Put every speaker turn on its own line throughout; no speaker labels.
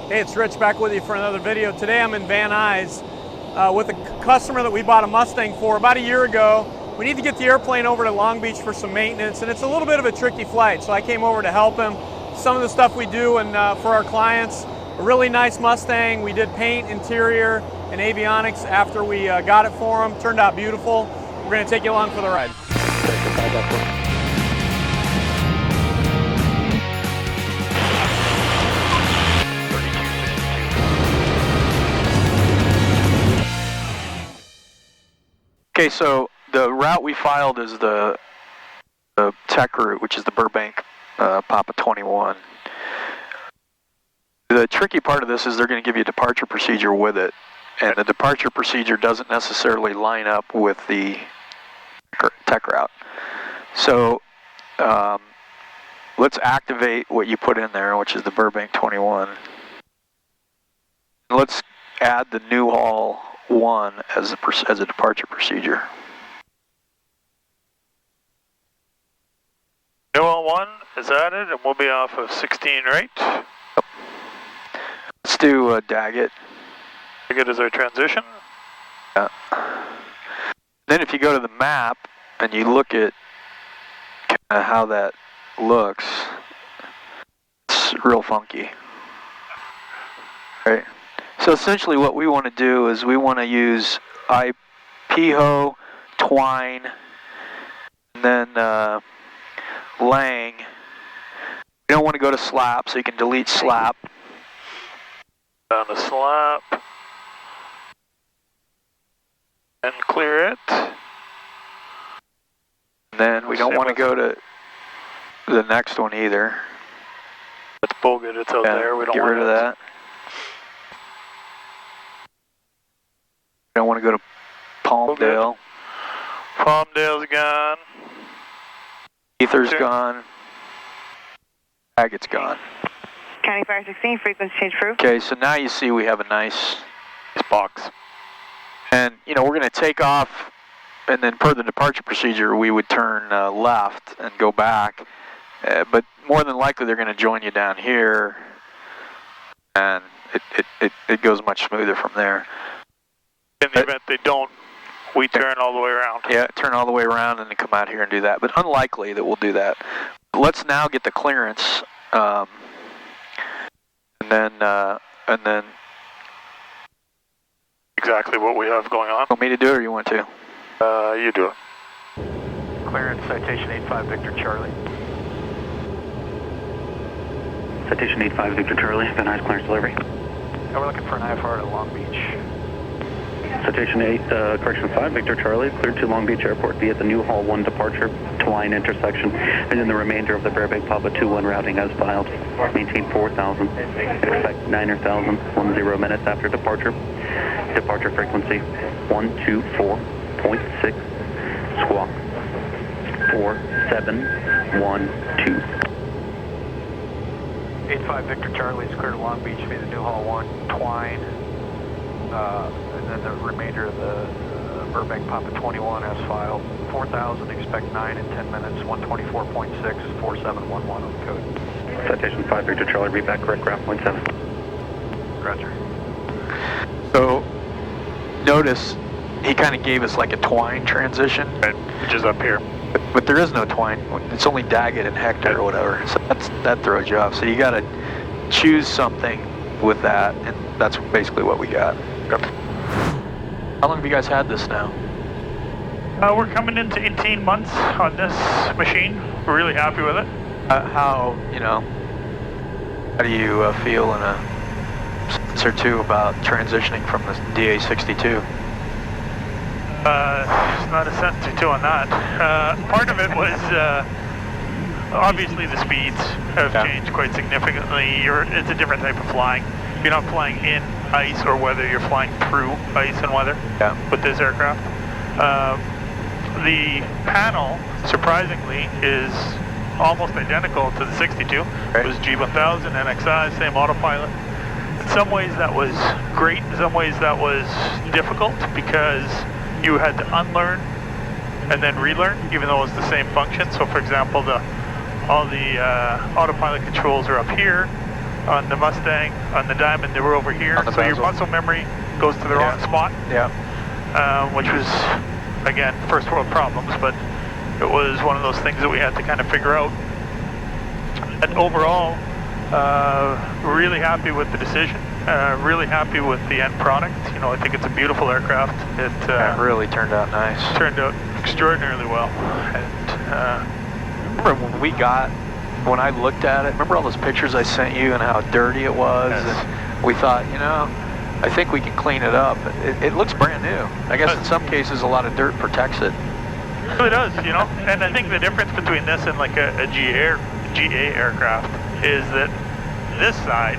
Hey, it's Rich back with you for another video. Today I'm in Van Nuys with a customer that we bought a Mustang for about a year ago. We need to get the airplane over to Long Beach for some maintenance, and it's a little bit of a tricky flight, so I came over to help him. Some of the stuff we do and for our clients, a really nice Mustang. We did paint, interior, and avionics after we got it for him. Turned out beautiful. We're going to take you along for the ride.
Okay, so the route we filed is the TEC route, which is the Burbank Papa 21. The tricky part of this is they're going to give you a departure procedure with it, and the departure procedure doesn't necessarily line up with the TEC route. So let's activate what you put in there, which is the Burbank 21. Let's add the Newhall 1 as a departure procedure.
Newhall 1 is added, and we'll be off of 16 right.
Yep. Let's do Daggett.
Daggett is our transition.
Yeah. Then if you go to the map and you look at kind of how that looks, it's real funky. Right? So essentially what we want to do is we want to use IPHO, twine, and then Lang. You don't want to go to slap, so you can delete slap.
Down to slap. And clear it.
And then we don't want to go to the next one either.
It's bogus, it's out there. We don't
get rid of that. We don't want to go to Palmdale.
Palmdale's gone.
Ether's gone. Agate gone.
KNVY 16, frequency change approved.
Okay, so now you see we have a nice
box.
And, you know, we're going to take off, and then per the departure procedure, we would turn left and go back. But more than likely, they're going to join you down here, and it goes much smoother from there.
In the event they don't, we turn all the way around.
Yeah, turn all the way around and then come out here and do that. But unlikely that we'll do that. Let's now get the clearance, and then
exactly what we have going on.
Want me to do it or you want to?
You do it.
Clearance, Citation 85 Victor Charlie.
Citation 85 Victor Charlie, Van Nuys clearance delivery.
And we're looking for an IFR at Long Beach.
Citation 5 Victor Charlie, cleared to Long Beach Airport via the Newhall 1 departure to line intersection, and then the remainder of the Burbank Papa 21 routing as filed. Maintain 4,000. Expect 9,000, 10 minutes after departure. Departure frequency 124.6, squawk 4712.
85 Victor Charlie is cleared to Long Beach via the Newhall 1, twine. And then the remainder of the Burbank Papa 21 as filed. 4,000, expect 9 in 10 minutes, 124.6, 4711 on the code.
Citation 5 Victor Charlie, read back correct ground point 7.
Roger.
So, notice he kind of gave us like a twine transition.
Right, which is up here.
But there is no twine. It's only Daggett and Hector or whatever. So that throws you off. So you got to choose something with that, and that's basically what we got.
Yep.
How long have you guys had this now?
We're coming into 18 months on this machine. We're really happy with it.
How do you feel in a sense or two about transitioning from the DA62?
There's not a sense or two on that. Part of it was obviously the speeds have changed quite significantly. It's a different type of flying. You're not flying in ice or weather, you're flying through ice and weather with this aircraft. The panel, surprisingly, is almost identical to the 62. Right. It was G1000, NXI, same autopilot. In some ways that was great, in some ways that was difficult because you had to unlearn and then relearn, even though it was the same function. So for example, all the autopilot controls are up here, On the Mustang, on the Diamond, they were over here.
On the
So your
bezel.
muscle memory goes to the wrong spot,
Yeah.
which was, again, first world problems, but it was one of those things that we had to kind of figure out. And overall, really happy with the decision. Really happy with the end product. You know, I think it's a beautiful aircraft. It
really turned out nice.
turned out extraordinarily well. And
Remember when I looked at it, remember all those pictures I sent you and how dirty it was?
Yes.
And we thought, you know, I think we can clean it up. It looks brand new. I guess in some cases a lot of dirt protects it.
it really does, you know. And I think the difference between this and like a GA aircract is that this side,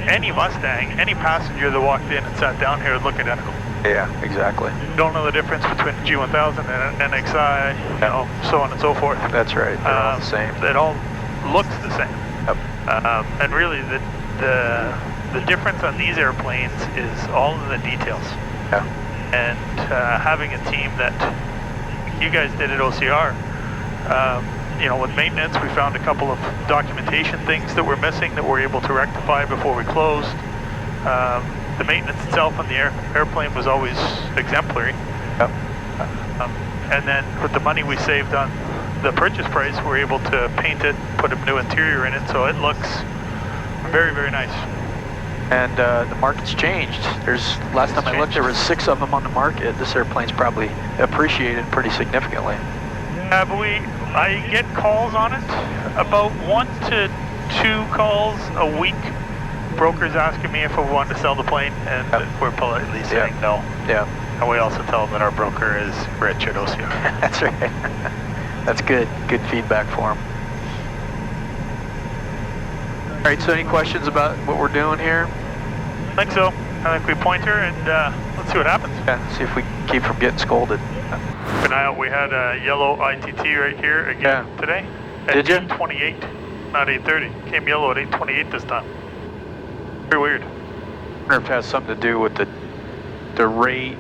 any Mustang, any passenger that walked in and sat down here would look identical.
Yeah, exactly.
You don't know the difference between a G1000 and an NXI, you know, so on and so forth.
That's right. They're all the same.
It all looks the same.
Yep.
And really, the difference on these airplanes is all in the details.
Yeah.
And having a team that you guys did at OCR, you know, with maintenance, we found a couple of documentation things that were missing that we're able to rectify before we closed. The maintenance itself on the airplane was always exemplary.
Yep.
And then with the money we saved on the purchase price, we're able to paint it, put a new interior in it, so it looks very, very nice.
And the market's changed. Last time I looked, there was 6 of them on the market. This airplane's probably appreciated pretty significantly.
But I get calls on it, about 1 to 2 calls a week. Brokers asking me if we wanted to sell the plane, and we're politely saying no.
Yeah.
And we also tell them that our broker is rich at OCR.
That's right. That's good. Good feedback for them. All right, so any questions about what we're doing here?
I think so. I think we point her and let's see what happens.
Yeah, see if we can keep from getting scolded.
Keep an eye out. We had a yellow ITT right here again today. At
Did you?
8:28, not 8:30. Came yellow at 8:28 this time. Very weird.
I wonder if it has something to do with the rate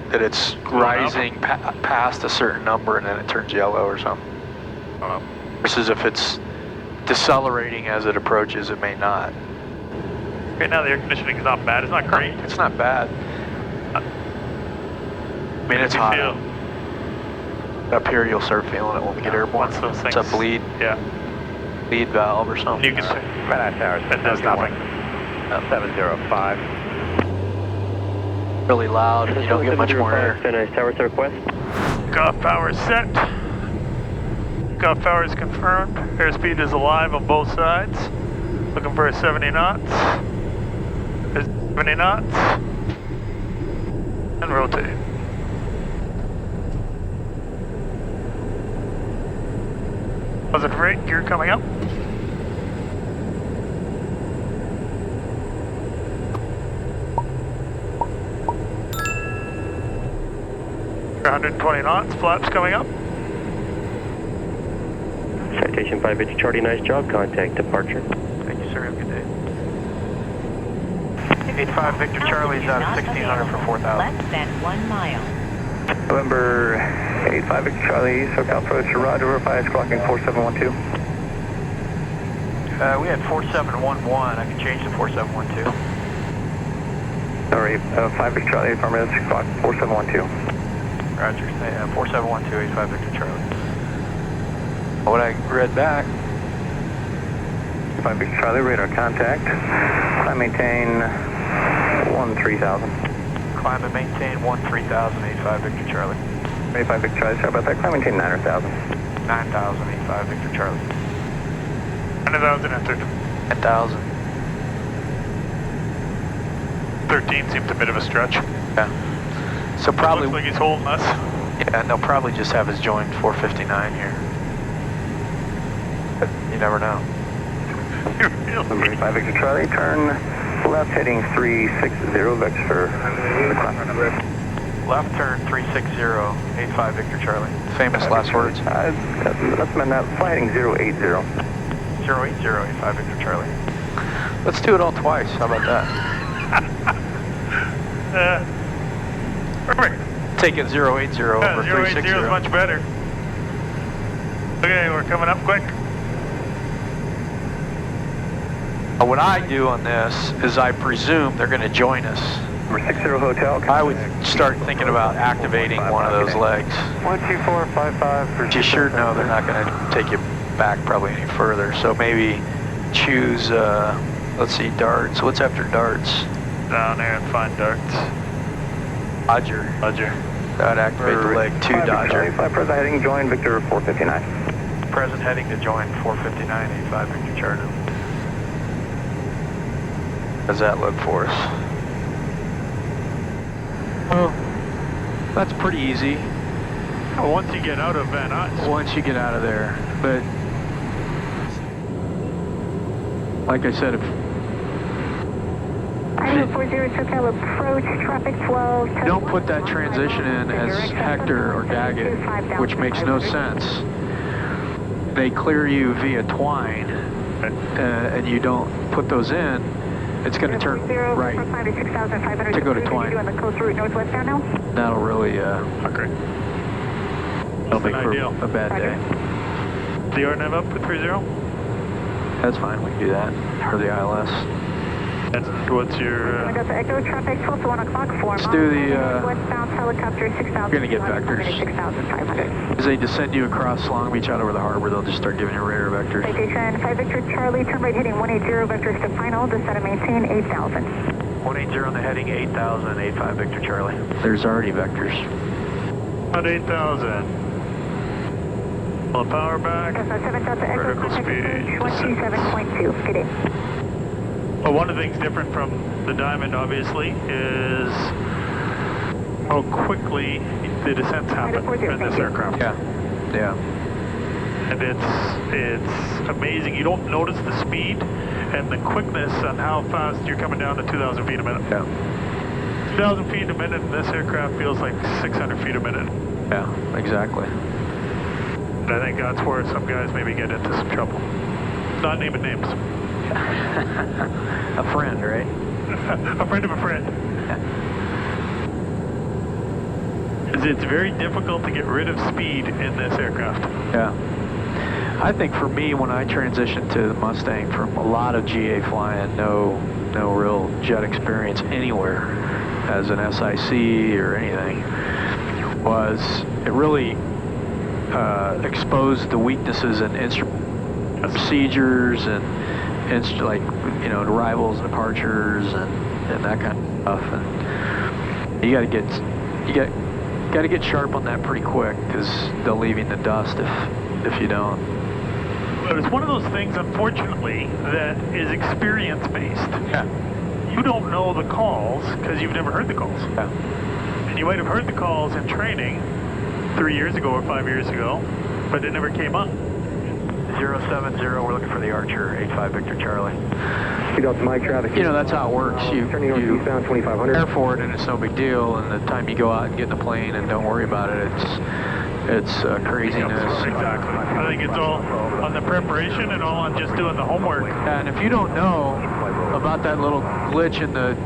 that it's rising past a certain number and then it turns yellow or something. Versus if it's decelerating as it approaches, it may not.
Right now the air conditioning is not bad. It's not great.
It's not bad. I mean, it's hot. Up here, you'll start feeling it when we get airborne.
Once those
It's a
things-
bleed
Yeah.
valve or something.
You can say. It does nothing.
705.
Really loud. You don't get much more air.
Nice tower request.
Cutoff power is set. Cutoff power is confirmed. Airspeed is alive on both sides. Looking for a 70 knots. 70 knots. And rotate. Positive rate, gear coming up. For 120 knots, flaps coming up.
Citation 5 Victor Charlie, nice job. Contact departure.
Thank you, sir. Have a good day. 85 Victor Charlie is out of 1600 for 4,000.
Less than 1 mile.
November 85 Victor Charlie, Socal approach to Roger, verify is clocking 4712. We had 4711. I can change to 4712. Sorry, 5 Victor Charlie, affirmative, clock 4712. Roger, 4712, 85 Victor Charlie.
What I read back.
5 Victor Charlie, radar contact. Climb maintain 13,000. Climb and maintain 13,000, 85 Victor Charlie. 85 Victor Charlie, sorry about that. Climb maintain 9,000. 9,000, 85 Victor Charlie.
9,000 entered.
10,000.
13 seemed a bit of a stretch.
Yeah. So probably.
Looks like he's holding us.
Yeah, and they'll probably just have us join 459 here. But you never know.
Number 85 Victor Charlie, turn left heading 360, vector for the climb. Left turn 360, 85 Victor Charlie.
Famous last words.
Let's amend that, fly heading 080. 080, 85 Victor Charlie.
Let's do it all twice. How about that?
Perfect.
Take it 080 over 360.
080 is much better. Okay, we're coming up quick.
What I do on this is I presume they're going to join us.
Number 60 Hotel.
I would start thinking about activating one of those legs.
12455.
But you sure know they're not going to take you back probably any further. So maybe choose, let's see, darts. What's after darts?
Down there and find darts.
Dodger. That would activate the leg 2 Dodger.
Present heading, join Victor 459.
Present heading to join 459, 85 Victor Charlie.
How does that look for us? Oh, that's pretty easy.
Well, once you get out of Van Nuys.
Once you get out of there. But, like I said, if...
Idaho 40 Socal approach, traffic 12.
Don't put that transition in as Hector or Daggett, which makes no sense. They clear you via twine, and you don't put those in, it's going to turn right to go to twine. That'll really that'll make for a bad day.
The RNAV up to 30?
That's fine, we can do that, or the ILS.
And what's your...
Let's do the, we're going to get vectors. As they descend you across Long Beach out over the harbor, they'll just start giving you radar vectors.
Citation 5 Victor Charlie, turn right heading 180, vectors to final, descend and maintain 8,000.
180 on the heading, 8,000, 85 Victor Charlie.
There's already vectors.
About 8,000. Pull the power back. Vertical speed.
27.2, good day.
Well, one of the things different from the Diamond, obviously, is how quickly the descents happen in this aircraft.
Yeah.
And it's amazing. You don't notice the speed and the quickness on how fast you're coming down to 2,000 feet a minute.
Yeah.
2,000 feet a minute in this aircraft feels like 600 feet a minute.
Yeah, exactly.
And I think that's where some guys maybe get into some trouble. Not naming names.
A friend, right?
A friend of a friend. It's very difficult to get rid of speed in this aircraft.
Yeah. I think for me, when I transitioned to the Mustang from a lot of GA flying, no real jet experience anywhere as an SIC or anything, was it really exposed the weaknesses in instrument procedures and like, you know, arrivals and departures and that kind of stuff. And you got to get sharp on that pretty quick, because they'll leave you in the dust if you don't.
But it's one of those things, unfortunately, that is experience-based.
Yeah.
You don't know the calls because you've never heard the calls.
Yeah.
And you might have heard the calls in training 3 years ago or 5 years ago, but it never came up.
070, we're looking for the Archer, 85 Victor Charlie.
My traffic.
You know, that's how it works. You
eastbound 2500.
air for it, and it's no big deal. And the time you go out and get in the plane and don't worry about it, it's craziness.
Exactly. I think it's all on the preparation and all on just doing the homework.
And if you don't know about that little glitch in the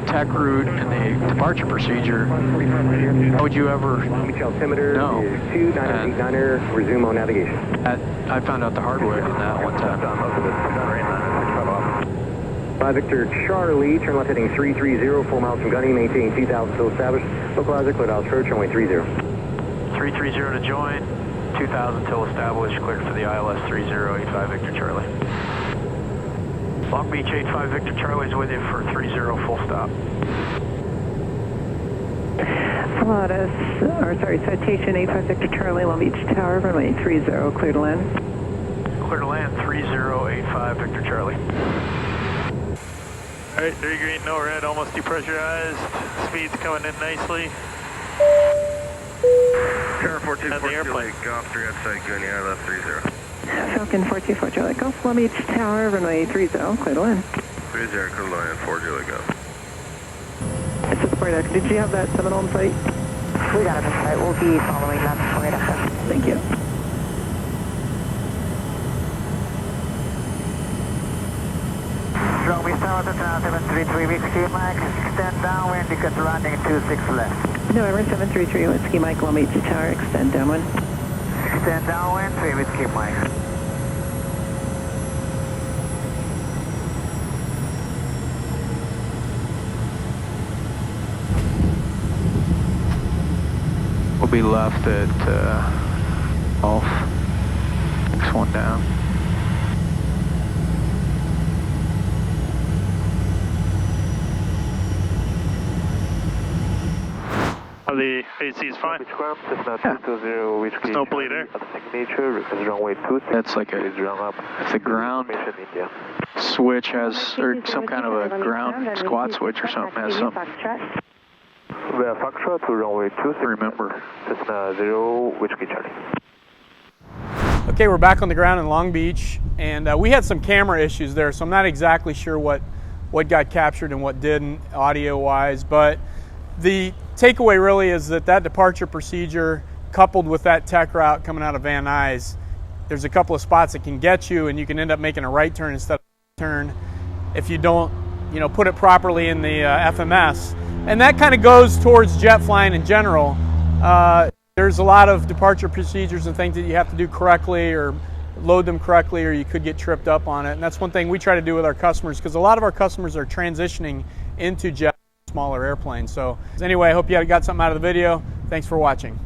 TEC route and the departure procedure, how would you ever
Altimeter
know?
is 2989er, resume on navigation.
I found out the hard way on that one time.
5 Victor Charlie, turn left heading 330, 4 miles from Gunny, maintaining 2,000 still established. Localizer, cleared out approach, runway 30.
330 to join, 2,000 till established, cleared for the ILS 30, 85 Victor Charlie. Long Beach 85 Victor Charlie's with you for 30 full stop.
Citation 85 Victor Charlie, Long Beach Tower, runway 30, clear to land.
Clear to land 3085 Victor Charlie.
All right, 3 green, no red, almost depressurized. Speed's coming in nicely.
Tower 424
And the airplane.
Golf 3 outside Gunny, ILS 30.
Falcon 424 Charlie Golf, Long Beach Tower, runway 30, clear to land.
30, clear to land, 4 Julie Golf.
This is Braden. Did you have that Seminole in sight?
We got it in sight. We'll be following that point up.
Thank you.
Long Beach Tower to 733 with ski mic. Extend downwind, you get landing 26 left.
November 733 with ski mic, Long Beach Tower, extend downwind.
Extend downwind, 3 with ski mic.
We'll be left at off. Next one down.
The AC is fine.
There's no bleed air. That's like a, if the ground switch has, or some kind of a ground squat switch or something has something. Remember.
Okay, we're back on the ground in Long Beach, and we had some camera issues there, so I'm not exactly sure what got captured and what didn't audio-wise, but the takeaway really is that departure procedure coupled with that TEC route coming out of Van Nuys, there's a couple of spots that can get you, and you can end up making a right turn instead of a turn if you don't, put it properly in the FMS. And that kind of goes towards jet flying in general. There's a lot of departure procedures and things that you have to do correctly or load them correctly, or you could get tripped up on it. And that's one thing we try to do with our customers, because a lot of our customers are transitioning into jet smaller airplanes. So anyway, I hope you got something out of the video. Thanks for watching.